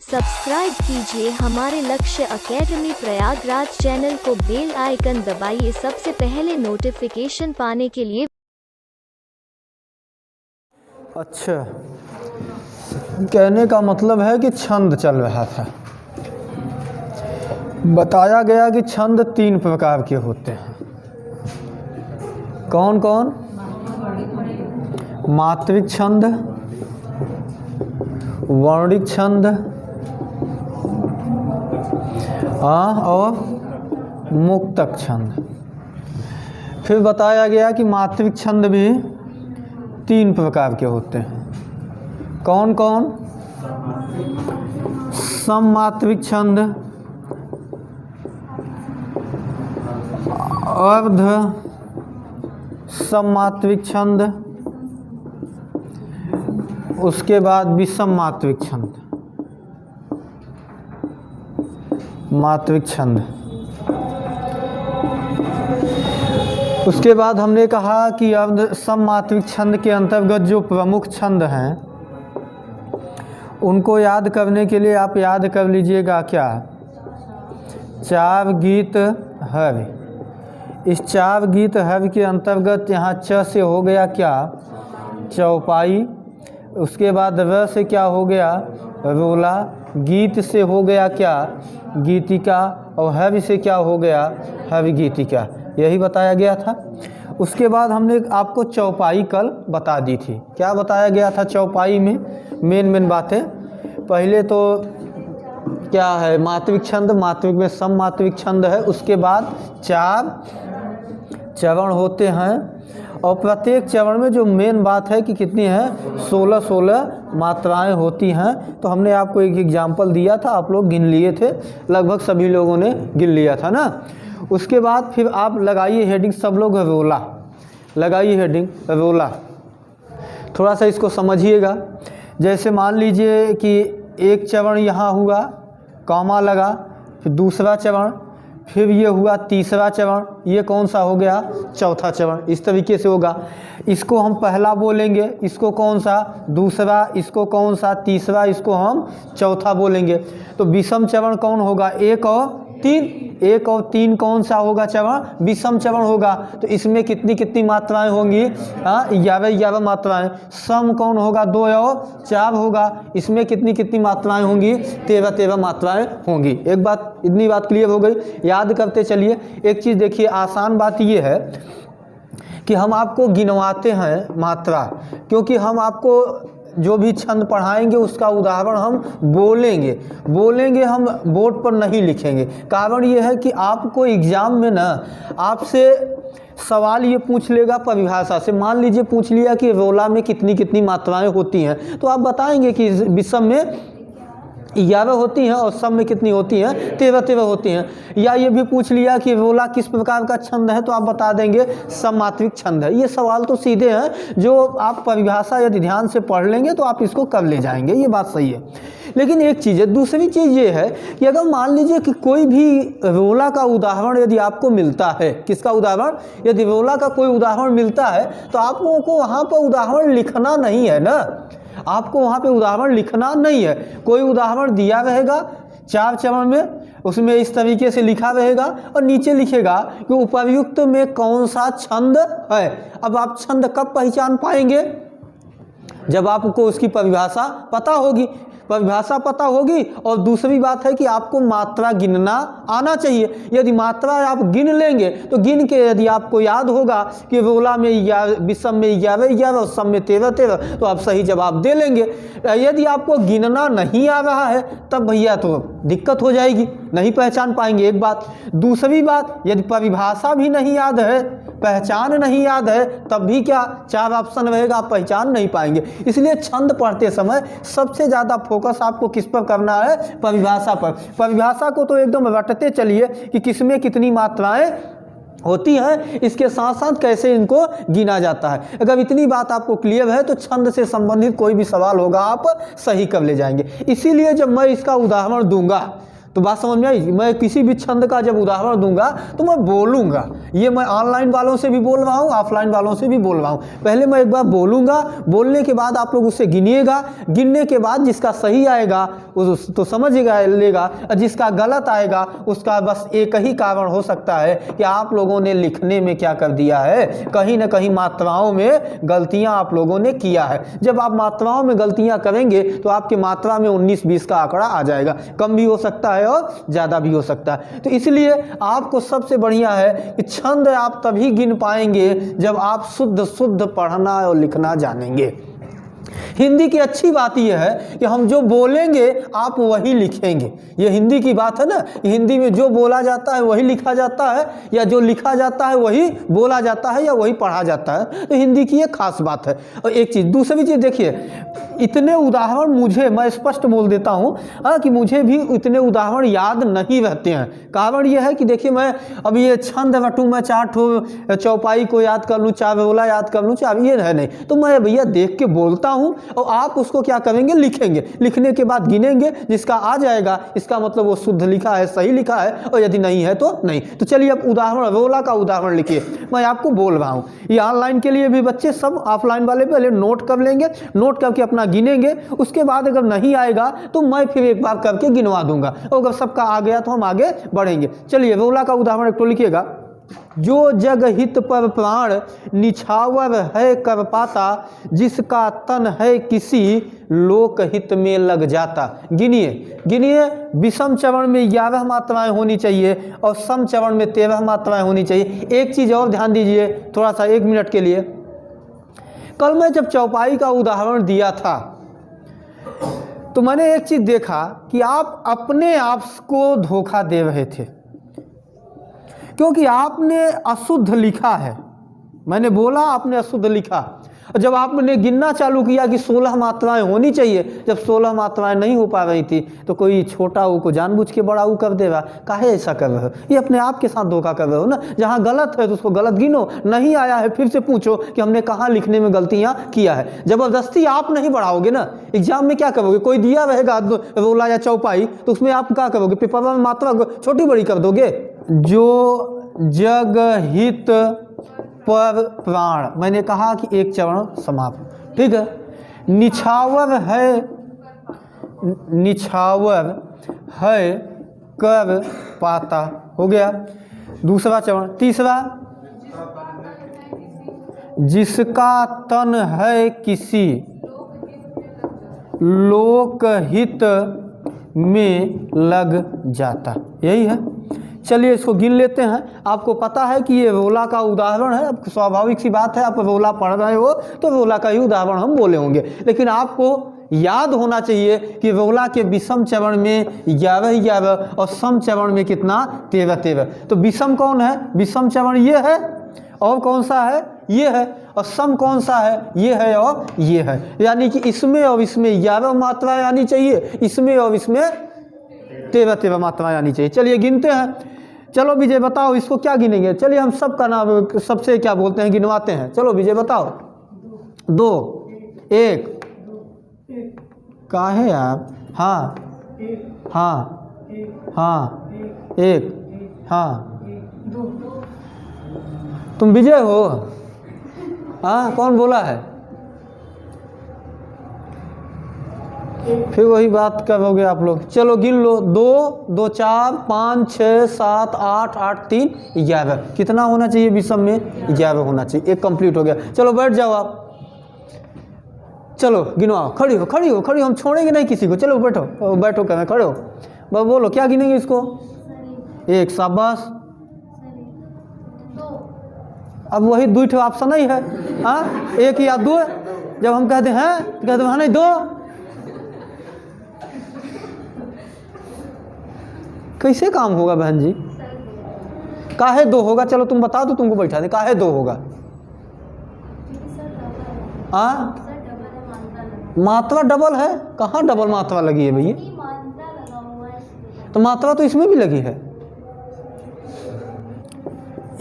Subscribe कीजिए हमारे लक्ष्य एकेडमी प्रयागराज चैनल को, बेल आइकन दबाइए सबसे पहले नोटिफिकेशन पाने के लिए। अच्छा, कहने का मतलब है कि छंद चल रहा था। बताया गया कि छंद 3 प्रकार के होते हैं। कौन कौन? मात्रिक छंद, वर्णिक छंद और मुक्तक छंद। फिर बताया गया कि मात्रिक छंद भी 3 प्रकार के होते हैं। कौन कौन? सममात्रिक छंद, अर्ध सममात्रिक छंद, उसके बाद विषम मात्रिक छंद, मात्रिक छंद। उसके बाद हमने कहा कि अर्ध सममात्रिक छंद के अंतर्गत जो प्रमुख छंद हैं उनको याद करने के लिए आप याद कर लीजिएगा क्या? 4 गीत हर। इस 4 गीत हर के अंतर्गत यहाँ च से हो गया क्या? चौपाई। उसके बाद र से क्या हो गया? रोला। गीत से हो गया क्या? गीतिका। और हर से क्या हो गया? हर गीतिका। यही बताया गया था। उसके बाद हमने आपको चौपाई कल बता दी थी। क्या बताया गया था चौपाई में? मेन बातें। पहले तो क्या है? मात्रिक छंद, मात्रिक में सम मात्रिक छंद है। उसके बाद 4 चरण होते हैं और प्रत्येक चरण में जो मेन बात है कि कितनी है? 16 मात्राएं होती हैं। तो हमने आपको एक एग्जाम्पल दिया था, आप लोग गिन लिए थे, लगभग सभी लोगों ने गिन लिया था ना। उसके बाद फिर आप लगाइए हेडिंग, सब लोग रोला लगाइए, हेडिंग रोला। थोड़ा सा इसको समझिएगा। जैसे मान लीजिए कि एक चरण यहाँ हुआ, कॉमा लगा, फिर दूसरा चरण, फिर ये हुआ तीसरा चरण, ये कौन सा हो गया? चौथा चरण। इस तरीके से होगा। इसको हम पहला बोलेंगे, इसको कौन सा? दूसरा, इसको कौन सा? तीसरा, इसको हम चौथा बोलेंगे। तो विषम चरण कौन होगा? 1 और 3। 1 और 3 कौन सा होगा चरण? विषम चरण होगा। तो इसमें कितनी मात्राएं होंगी? 11 मात्राएं। सम कौन होगा? 2 और 4 होगा। इसमें कितनी मात्राएं होंगी? 13 मात्राएं होंगी। एक बात, इतनी बात क्लियर हो गई। याद करते चलिए। एक चीज़ देखिए, आसान बात ये है कि हम आपको गिनवाते हैं मात्रा, क्योंकि हम आपको जो भी छंद पढ़ाएंगे उसका उदाहरण हम बोलेंगे, हम बोर्ड पर नहीं लिखेंगे। कारण ये है कि आपको एग्ज़ाम में ना आपसे सवाल ये पूछ लेगा परिभाषा से। मान लीजिए पूछ लिया कि रोला में कितनी मात्राएं होती हैं, तो आप बताएंगे कि विषम में 11 होती हैं और सम में कितनी होती हैं? 13 होती हैं। या ये भी पूछ लिया कि रोला किस प्रकार का छंद है, तो आप बता देंगे सममात्रिक छंद है। ये सवाल तो सीधे हैं, जो आप परिभाषा यदि ध्यान से पढ़ लेंगे तो आप इसको कर ले जाएंगे। ये बात सही है। लेकिन एक चीज़ है, दूसरी चीज़ ये है कि अगर मान लीजिए कि कोई भी रोला का उदाहरण यदि आपको मिलता है, किसका उदाहरण? यदि रोला का कोई उदाहरण मिलता है तो आप लोगों को वहाँ पर उदाहरण लिखना नहीं है ना। आपको वहाँ पे उदाहरण लिखना नहीं है। कोई उदाहरण दिया रहेगा 4 चरण में, उसमें इस तरीके से लिखा रहेगा और नीचे लिखेगा कि उपर्युक्त में कौन सा छंद है। अब आप छंद कब पहचान पाएंगे? जब आपको उसकी परिभाषा पता होगी। परिभाषा पता होगी और दूसरी बात है कि आपको मात्रा गिनना आना चाहिए। यदि मात्रा आप गिन लेंगे तो गिन के यदि आपको याद होगा कि रोला में 11, विषम में 11 और सम में 13, तो आप सही जवाब दे लेंगे। यदि आपको गिनना नहीं आ रहा है तब भैया तो दिक्कत हो जाएगी, नहीं पहचान पाएंगे। एक बात। दूसरी बात, यदि परिभाषा भी नहीं याद है, पहचान नहीं याद है, तब भी क्या 4 ऑप्शन रहेगा, आप पहचान नहीं पाएंगे। इसलिए छंद पढ़ते समय सबसे ज़्यादा फोकस आपको किस पर करना है? परिभाषा पर। परिभाषा को तो एकदम रटते चलिए कि किसमें कितनी मात्राएं होती हैं, इसके साथ साथ कैसे इनको गिना जाता है। अगर इतनी बात आपको क्लियर है तो छंद से संबंधित कोई भी सवाल होगा आप सही कर ले जाएंगे। इसीलिए जब मैं इसका उदाहरण दूंगा तो बात समझ में आई। मैं किसी भी छंद का जब उदाहरण दूंगा तो मैं बोलूँगा, ये मैं ऑनलाइन वालों से भी बोल रहा हूँ, ऑफलाइन वालों से भी बोल रहा हूँ। पहले मैं एक बार बोलूँगा, बोलने के बाद आप लोग उससे गिनिएगा, गिनने के बाद जिसका सही आएगा उस तो समझिएगा लेगा, और जिसका गलत आएगा उसका बस एक ही कारण हो सकता है कि आप लोगों ने लिखने में क्या कर दिया है, कहीं ना कहीं मात्राओं में गलतियाँ आप लोगों ने किया है। जब आप मात्राओं में गलतियाँ करेंगे तो आपकी मात्रा में 19-20 का आंकड़ा आ जाएगा, कम भी हो सकता है और ज़्यादा भी हो सकता है। तो इसलिए आपको सबसे बढ़िया है कि छंद आप तभी गिन पाएंगे जब आप शुद्ध पढ़ना और लिखना जानेंगे। हिंदी की अच्छी बात यह है कि हम जो बोलेंगे आप वही लिखेंगे। ये हिंदी की बात है ना, हिंदी में जो बोला जाता है वही लिखा जाता है, या जो लिखा जाता है वही बोला जाता है, या वही पढ़ा जाता है। तो हिंदी की ये खास बात है। और एक चीज़, दूसरी चीज़ देखिए, इतने उदाहरण मुझे, मैं स्पष्ट बोल देता हूँ कि मुझे भी इतने उदाहरण याद नहीं रहते हैं। कारण यह है कि देखिए, मैं अब ये छंद रटूँ, मैं 4 ठो चौपाई को याद कर लूँ, चावला याद कर लूँ, ये है नहीं। तो मैं भैया देख के बोलता हूँ और आप उसको क्या करेंगे, लिखेंगे। लिखने के बाद गिनेंगे, जिसका आ जाएगा इसका मतलब वो शुद्ध लिखा है, सही लिखा है, और यदि नहीं है तो नहीं। तो चलिए अब उदाहरण, रोला का उदाहरण लिखिए, मैं आपको बोल रहा हूँ। ये ऑनलाइन के लिए भी बच्चे सब, ऑफलाइन वाले पहले नोट कर लेंगे, नोट करके अपना गिनेंगे। उसके बाद अगर नहीं आएगा तो मैं फिर एक बार करके गिनवा दूंगा, और अगर सबका आ गया तो हम आगे बढ़ेंगे। चलिए रोला का उदाहरण एक तो लिखिएगा। जो जग हित पर प्राण निछावर है कर पाता, जिसका तन है किसी लोक हित में लग जाता। गिनिए गिनिए, विषम चरण में 11 मात्राएं होनी चाहिए और सम चरण में 13 मात्राएं होनी चाहिए। एक चीज़ और ध्यान दीजिए थोड़ा सा, 1 मिनट के लिए। कल मैं जब चौपाई का उदाहरण दिया था तो मैंने एक चीज़ देखा कि आप अपने आप को धोखा दे रहे थे, क्योंकि आपने अशुद्ध लिखा है। मैंने बोला आपने अशुद्ध लिखा, और जब आपने गिनना चालू किया कि 16 मात्राएं होनी चाहिए, जब 16 मात्राएं नहीं हो पा रही थी तो कोई छोटा ऊ को जानबूझ के बड़ा ऊ कर देगा। काहे ऐसा कर रहे हो? ये अपने आप के साथ धोखा कर रहे हो ना। जहाँ गलत है तो उसको गलत गिनो, नहीं आया है फिर से पूछो कि हमने कहाँ लिखने में गलतियाँ किया है। ज़बरदस्ती आप नहीं बढ़ाओगे ना। एग्जाम में क्या करोगे, कोई दिया रहेगा रोला या चौपाई, तो उसमें आप क्या करोगे, पेपर में मात्रा छोटी बड़ी कर दोगे। जो जग हित पर प्राण, मैंने कहा कि एक चरण समाप्त, ठीक है। निछावर है, निछावर है कर पाता, हो गया दूसरा चरण। तीसरा, जिसका तन है किसी लोक हित में लग जाता, यही है। चलिए इसको गिन लेते हैं। आपको पता है कि ये रोला का उदाहरण है, अब स्वाभाविक सी बात है, आप रोला पढ़ रहे हो तो रोला का ही उदाहरण हम बोले होंगे। लेकिन आपको याद होना चाहिए कि रोला के विषम चरण में 11 और सम चरण में कितना, 13। तो विषम कौन है, विषम चरण ये है, और कौन सा है, ये है, और सम कौन सा है, ये है और ये है। यानी कि इसमें और इसमें 11 मात्राएं आनी चाहिए, इसमें और इसमें 13 मात्राएं आनी चाहिए। चलिए गिनते हैं। चलो विजय बताओ इसको क्या गिनेंगे। चलिए हम सबका नाम सबसे क्या बोलते हैं, गिनवाते हैं। चलो विजय बताओ। 2, 1, काहे आप, हाँ हाँ हाँ, 1, हाँ। तुम विजय हो, हाँ कौन बोला है, फिर वही बात करोगे आप लोग। चलो गिन लो। 2, 2, 4, 5, 6, 7, 8, 8, 3, 11। कितना होना चाहिए विषम में, 11 होना चाहिए। एक कंप्लीट हो गया। चलो बैठ जाओ आप, चलो गिनवाओ। खड़ी हो खड़ी हो खड़ी हो, हम छोड़ेंगे नहीं किसी को। चलो बैठो बैठो, कहना खड़े हो, बस बोलो क्या गिनेंगे इसको। 1, शाबाश। अब वही 2 ऑप्शन ही है, हाँ 1 या 2। जब हम कहते हैं तो कहते हैं नहीं 2, कैसे काम होगा बहन जी, काहे 2 होगा। चलो तुम बताओ तो तुमको बैठा दे, काहे 2 होगा। हाँ मात्रा डबल है, कहाँ डबल मात्रा लगी है भैया, तो मात्रा तो इसमें भी लगी है।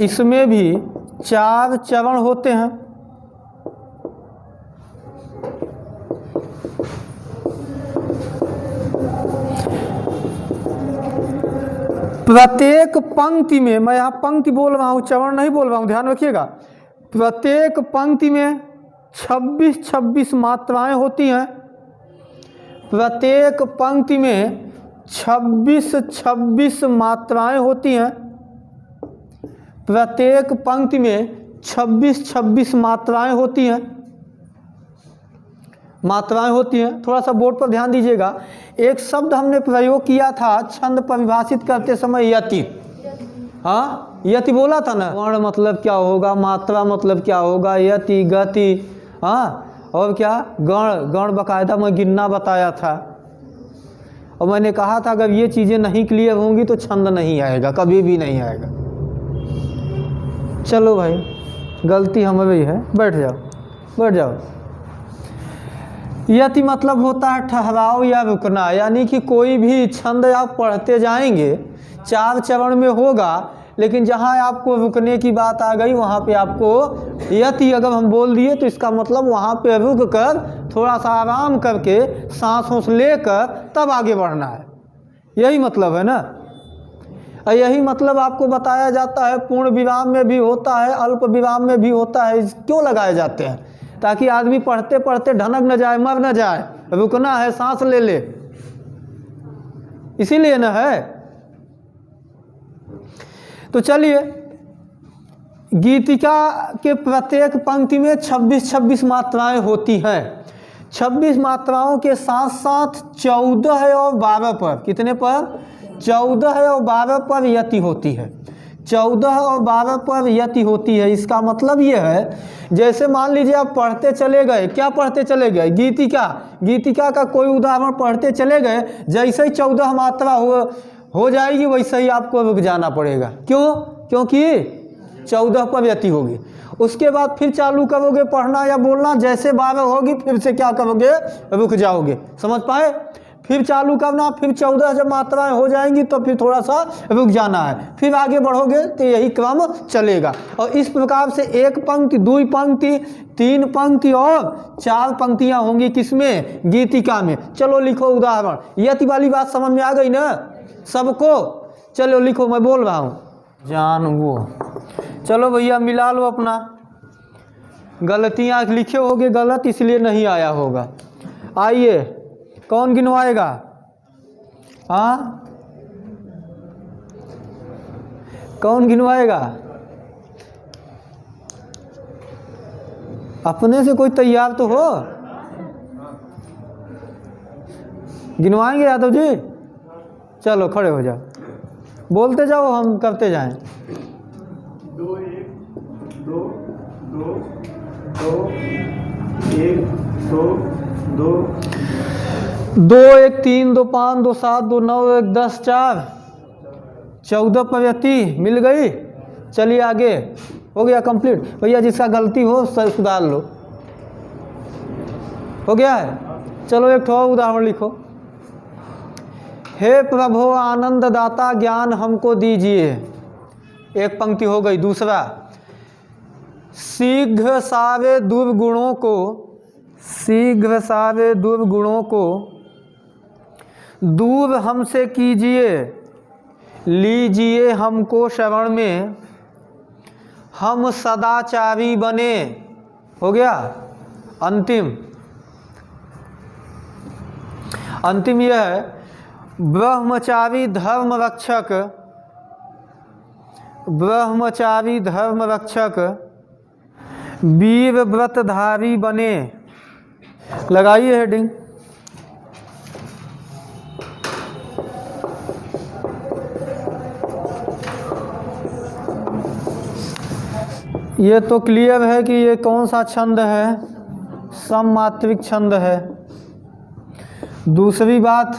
इसमें भी 4 चरण होते हैं। प्रत्येक पंक्ति में, मैं यहाँ पंक्ति बोल रहा हूँ, चरण नहीं बोल रहा हूँ, ध्यान रखिएगा। प्रत्येक पंक्ति में 26-26 मात्राएं होती हैं। प्रत्येक पंक्ति में 26-26 मात्राएं होती हैं। प्रत्येक पंक्ति में 26-26 मात्राएं होती हैं। मात्राएं होती हैं। थोड़ा सा बोर्ड पर ध्यान दीजिएगा। एक शब्द हमने प्रयोग किया था छंद परिभाषित करते समय, यति। हाँ, यति बोला था ना। वर्ण मतलब क्या होगा, मात्रा मतलब क्या होगा, यति, गति, हाँ, और क्या, गण। गण बाकायदा मैं गिनना बताया था। और मैंने कहा था अगर ये चीज़ें नहीं क्लियर होंगी तो छंद नहीं आएगा, कभी भी नहीं आएगा। चलो भाई, गलती हमारी है, बैठ जाओ, बैठ जाओ। यति मतलब होता है ठहराव या रुकना, यानी कि कोई भी छंद आप पढ़ते जाएंगे, 4 चरण में होगा, लेकिन जहाँ आपको रुकने की बात आ गई वहाँ पे आपको यति अगर हम बोल दिए तो इसका मतलब वहाँ पे रुक कर थोड़ा सा आराम करके सांस लेकर तब आगे बढ़ना है। यही मतलब है ना। और यही मतलब आपको बताया जाता है, पूर्ण विराम में भी होता है, अल्प विराम में भी होता है। क्यों लगाए जाते हैं? ताकि आदमी पढ़ते पढ़ते ढनक न जाए, मर न जाए। रुकना है, सांस ले ले, इसीलिए न है। तो चलिए, गीतिका के प्रत्येक पंक्ति में 26-26 मात्राएं होती हैं। 26 मात्राओं के साथ साथ 14 और 12 पर, कितने पर? 14 और 12 पर यति होती है। 14 और 12 पर यति होती है। इसका मतलब ये है, जैसे मान लीजिए आप पढ़ते चले गए, क्या पढ़ते चले गए? गीतिका। गीतिका का कोई उदाहरण पढ़ते चले गए, जैसे ही 14 मात्रा हो जाएगी वैसे ही आपको रुक जाना पड़ेगा। क्यों? क्योंकि 14 पर यति होगी। उसके बाद फिर चालू करोगे पढ़ना या बोलना, जैसे 12 होगी फिर से क्या करोगे? रुक जाओगे। समझ पाए? फिर चालू करना, फिर 14 जब मात्राएं हो जाएंगी तो फिर थोड़ा सा रुक जाना है, फिर आगे बढ़ोगे तो यही क्रम चलेगा। और इस प्रकार से 1 पंक्ति, 2 पंक्ति, 3 पंक्ति और 4 पंक्तियां होंगी। किसमें? गीतिका में। चलो लिखो उदाहरण। यति वाली बात समझ में आ गई ना सबको? चलो लिखो, मैं बोल रहा हूँ। जान वो, चलो भैया मिला लो अपना। गलतियाँ लिखे होगे गलत, इसलिए नहीं आया होगा। आइए, कौन गिनवाएगा? हाँ, कौन गिनवाएगा? अपने से कोई तैयार तो हो। गिनवाएंगे यादव जी? चलो खड़े हो जाओ, बोलते जाओ, हम करते जाएं। 2 1 2 2 2 1 2 2 2 1 3 2 5 2 7 2 9 1 10 4 14 पर यति मिल गई। चलिए आगे, हो गया कंप्लीट। भैया जिसका गलती हो सुधार लो। हो गया है? चलो एक और उदाहरण लिखो। हे प्रभु आनंद दाता ज्ञान हमको दीजिए। एक पंक्ति हो गई। दूसरा, शीघ्र सारे दुर्गुणों को, शीघ्र सारे दुर्गुणों को दूर हमसे कीजिए, लीजिए हमको शरण में, हम सदाचारी बने। हो गया? अंतिम, अंतिम यह है, ब्रह्मचारी धर्म रक्षक, ब्रह्मचारी धर्म रक्षक वीर व्रतधारी बने। लगाइए हेडिंग। ये तो क्लियर है कि ये कौन सा छंद है? सममात्रिक छंद है। दूसरी बात,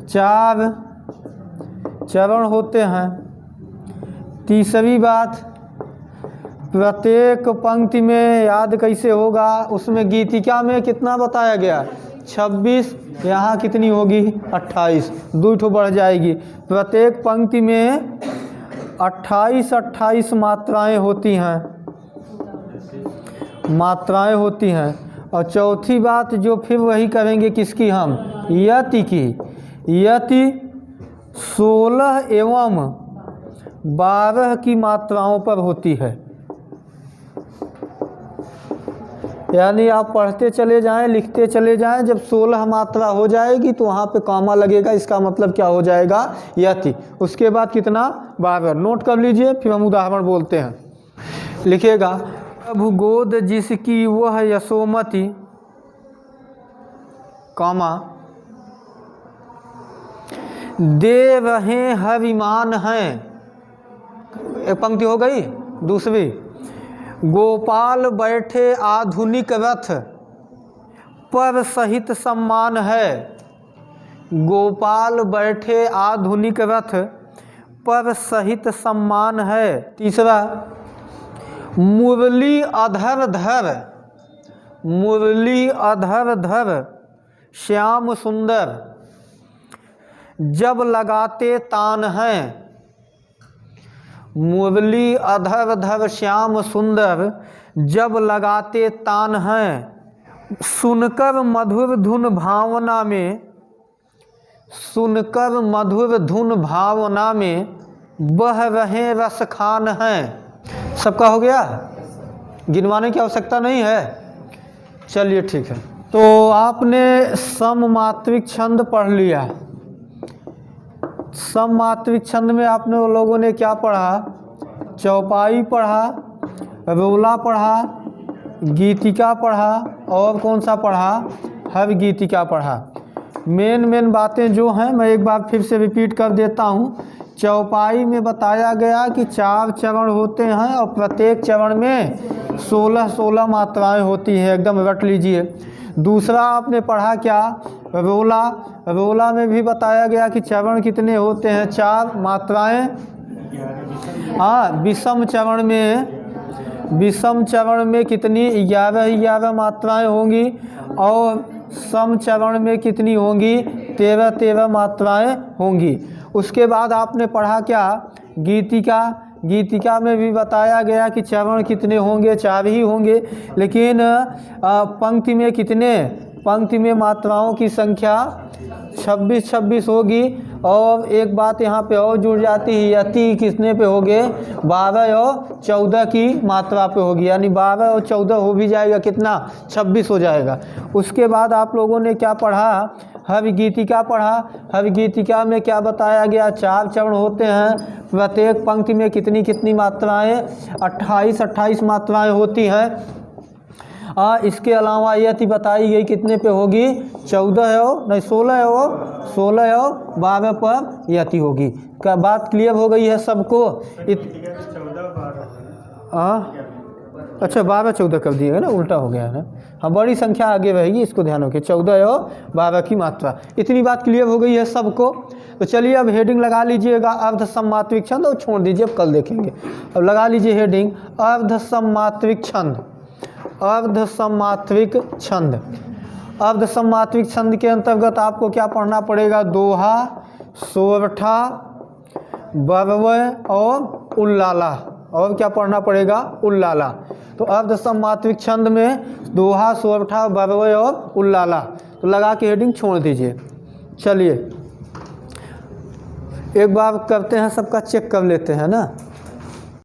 4 चरण होते हैं। तीसरी बात, प्रत्येक पंक्ति में याद कैसे होगा? उसमें गीतिका में कितना बताया गया? 26, यहाँ कितनी होगी? 28, 2 बढ़ जाएगी। प्रत्येक पंक्ति में 28 मात्राएं होती हैं, मात्राएं होती हैं। और चौथी बात जो फिर वही करेंगे किसकी? हम यति की। यति 16 एवं 12 की मात्राओं पर होती है। यानी आप पढ़ते चले जाएं, लिखते चले जाएं, जब 16 मात्रा हो जाएगी तो वहाँ पे कॉमा लगेगा, इसका मतलब क्या हो जाएगा, यति। उसके बाद कितना, 12। नोट कर लीजिए, फिर हम उदाहरण बोलते हैं। लिखिएगा, प्रभु गोद जिसकी वह यशोमती, कॉमा, दे रहे हविमान हैं। एक पंक्ति हो गई। दूसरी, गोपाल बैठे आधुनिक रथ पर सहित सम्मान है। गोपाल बैठे आधुनिक रथ पर सहित सम्मान है। तीसरा, मुरली अधर धर, मुरली अधर धर श्याम सुंदर जब लगाते तान हैं। मुरली अधर धर श्याम सुंदर जब लगाते तान हैं। सुनकर मधुर धुन भावना में, सुनकर मधुर धुन भावना में बह रहे रस खान हैं। सबका हो गया, गिनवाने की आवश्यकता नहीं है। चलिए ठीक है। तो आपने सममात्रिक छंद पढ़ लिया। सममात्रिक छंद में आपने लोगों ने क्या पढ़ा, चौपाई पढ़ा, रोला पढ़ा, गीतिका पढ़ा, और कौन सा पढ़ा, हर गीतिका पढ़ा। मेन बातें जो हैं मैं एक बार फिर से रिपीट कर देता हूँ। चौपाई में बताया गया कि 4 चरण होते हैं और प्रत्येक चरण में 16 मात्राएं होती हैं, एकदम रट लीजिए। दूसरा आपने पढ़ा क्या, रोला। रोला में भी बताया गया कि चरण कितने होते हैं, 4 मात्राएं। हाँ, विषम चरण में कितनी, 11 मात्राएं होंगी, और सम चरण में कितनी होंगी, 13 मात्राएं होंगी। उसके बाद आपने पढ़ा क्या, गीतिका। गीतिका में भी बताया गया कि चरण कितने होंगे, 4 ही होंगे, लेकिन पंक्ति में कितने, पंक्ति में मात्राओं की संख्या 26 होगी। और एक बात यहाँ पे और जुड़ जाती है, यति कितने पे होगे, 12 और 14 की मात्रा पे होगी, यानी 12 और 14 हो भी जाएगा, कितना, 26 हो जाएगा। उसके बाद आप लोगों ने क्या पढ़ा, हर गीतिका पढ़ा। हर गीतिका में क्या बताया गया, 4 चरण होते हैं, प्रत्येक पंक्ति में कितनी कितनी मात्राएं, 28 मात्राएं होती हैं। इसके अलावा यति बताई गई कितने पे होगी, 14 और नहीं 16 और 12 पर यति होगी। क्या बात क्लियर हो गई है सबको? 14 अच्छा 12-14 कर दिएगा ना, उल्टा हो गया है ना। हाँ, बड़ी संख्या आगे रहेगी, इसको ध्यान रखिए, 14 और 12 की मात्रा। इतनी बात क्लियर हो गई है सबको? तो चलिए अब हेडिंग लगा लीजिएगा, अर्ध सममात्रिक छंद, और छोड़ दीजिए, अब कल देखेंगे। अब लगा लीजिए हेडिंग, अर्ध सममात्रिक छंद। अर्ध सममात्रिक छंद। अर्ध सममात्रिक छंद के अंतर्गत आपको क्या पढ़ना पड़ेगा, दोहा, सोरठा, बरवय और उल्लाला। और क्या पढ़ना पड़ेगा, उल्लाला। तो अर्ध सममात्रिक छंद में दोहा, सोरठा, बरवय और उल्लाला। तो लगा के हेडिंग छोड़ दीजिए। चलिए एक बार करते हैं, सबका चेक कर लेते हैं ना।